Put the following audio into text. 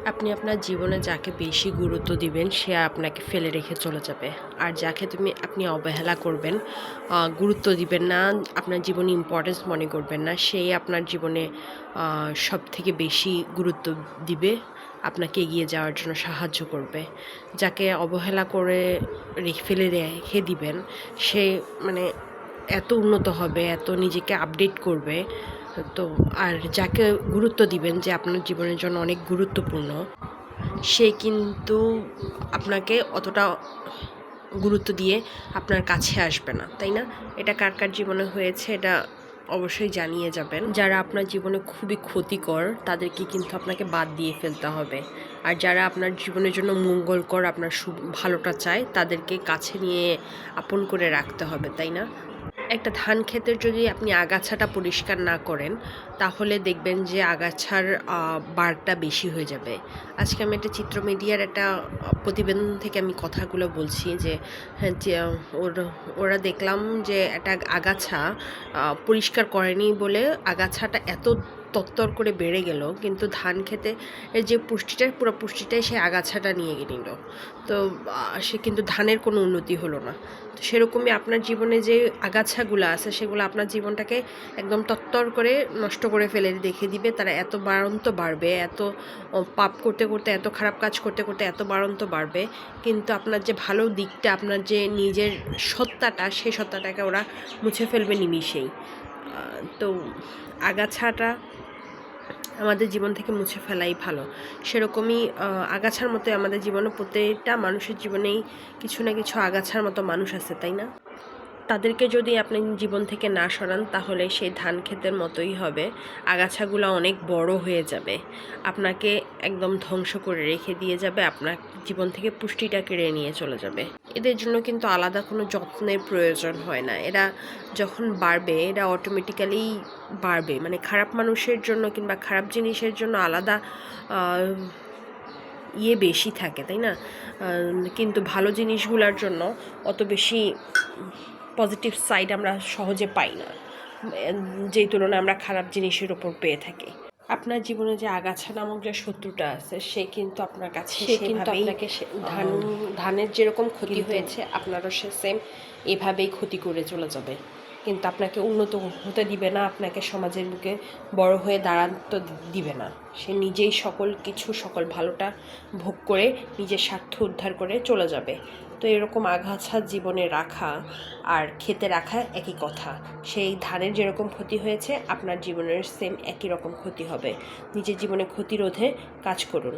আপনি আপনার জীবনে যাকে বেশি গুরুত্ব দিবেন সে আপনাকে ফেলে রেখে চলে যাবে। আর যাকে আপনি অবহেলা করবেন, গুরুত্ব দিবেন না, আপনার জীবনে ইম্পর্টেন্স মনে করবেন না, সেই আপনার জীবনে সবথেকে বেশি গুরুত্ব দিবে, আপনাকে এগিয়ে যাওয়ার জন্য সাহায্য করবে। যাকে অবহেলা করে ফেলে রেখে দিবেন সে মানে এত উন্নত হবে, এত নিজেকে আপডেট করবে। তো আর যাকে গুরুত্ব দিবেন যে আপনার জীবনের জন্য অনেক গুরুত্বপূর্ণ, সে কিন্তু আপনাকে অতটা গুরুত্ব দিয়ে আপনার কাছে আসবে না, তাই না? এটা কার কার জীবনে হয়েছে এটা অবশ্যই জানিয়ে যাবেন। যারা আপনার জীবনে খুবই ক্ষতিকর তাদেরকে কিন্তু আপনাকে বাদ দিয়ে ফেলতে হবে। আর যারা আপনার জীবনের জন্য মঙ্গলকর, আপনার ভালোটা চায়, তাদেরকে কাছে নিয়ে আপন করে রাখতে হবে, তাই না? একটা ধান ক্ষেতের যদি আপনি আগাছাটা পরিষ্কার না করেন তাহলে দেখবেন যে আগাছার বারটা বেশি হয়ে যাবে। আজকে আমি একটা চিত্র মিডিয়ার একটা প্রতিবেদন থেকে আমি কথাগুলো বলছি যে হ্যাঁ, যে ওরা দেখলাম যে একটা আগাছা পরিষ্কার করেনি বলে আগাছাটা এত তত্তর করে বেড়ে গেল, কিন্তু ধান খেতে যে পুষ্টিটা, পুরো পুষ্টিটাই সে আগাছাটা নিয়ে নিল। তো সে কিন্তু ধানের কোনো উন্নতি হলো না। তো সেরকমই আপনার জীবনে যে আগাছাগুলো আছে সেগুলো আপনার জীবনটাকে একদম তত্তর করে নষ্ট করে ফেলে দেখে দিবে। তারা এত বাড়ন্ত বাড়বে, এত পাপ করতে করতে, এত খারাপ কাজ করতে করতে এত বাড়ন্ত বাড়বে, কিন্তু আপনার যে ভালো দিকটা, আপনার যে নিজের সত্তাটা, সেই সত্তাটাকে ওরা মুছে ফেলবে নিমিষেই। তো আগাছাটা আমাদের জীবন থেকে মুছে ফেলাই ভালো। সেরকমই আগাছার মতো আমাদের জীবনে, প্রত্যেকটা মানুষের জীবনেই কিছু না কিছু আগাছার মতো মানুষ আছে, তাই না? তাদেরকে যদি আপনি জীবন থেকে না সরান তাহলে সেই ধান ক্ষেতের মতোই হবে, আগাছাগুলো অনেক বড় হয়ে যাবে, আপনাকে একদম ধ্বংস করে রেখে দিয়ে যাবে, আপনার জীবন থেকে পুষ্টিটা কেড়ে নিয়ে চলে যাবে। এদের জন্য কিন্তু আলাদা কোনো যত্নের প্রয়োজন হয় না। এরা যখন বাড়বে এরা অটোমেটিক্যালি বাড়বে। মানে খারাপ মানুষের জন্য কিংবা খারাপ জিনিসের জন্য আলাদা বেশি থাকে, তাই না? কিন্তু ভালো জিনিসগুলোর জন্য অত বেশি পজিটিভ সাইড আমরা সহজে পাই না, যেই তুলনায় আমরা খারাপ জিনিসের ওপর পেয়ে থাকি। আপনার জীবনে যে আগাছা নামক যে শত্রুটা আছে সে কিন্তু আপনার কাছে আপনাকে ধানের যেরকম ক্ষতি হয়েছে আপনারও সে সেম এভাবেই ক্ষতি করে চলে যাবে। কিন্তু আপনাকে উন্নত হতে দিবে না, আপনাকে সমাজের বুকে বড় হয়ে দাঁড়াতে দিবে না। সে নিজেই সকল ভালোটা ভোগ করে নিজের স্বার্থ উদ্ধার করে চলে যাবে। তো এরকম আগাছা জীবনে রাখা আর খেতে রাখা একই কথা। সেই ধানের যেরকম ক্ষতি হয়েছে আপনার জীবনের সেম একই রকম ক্ষতি হবে। নিজের জীবনে ক্ষতি রোধে কাজ করুন।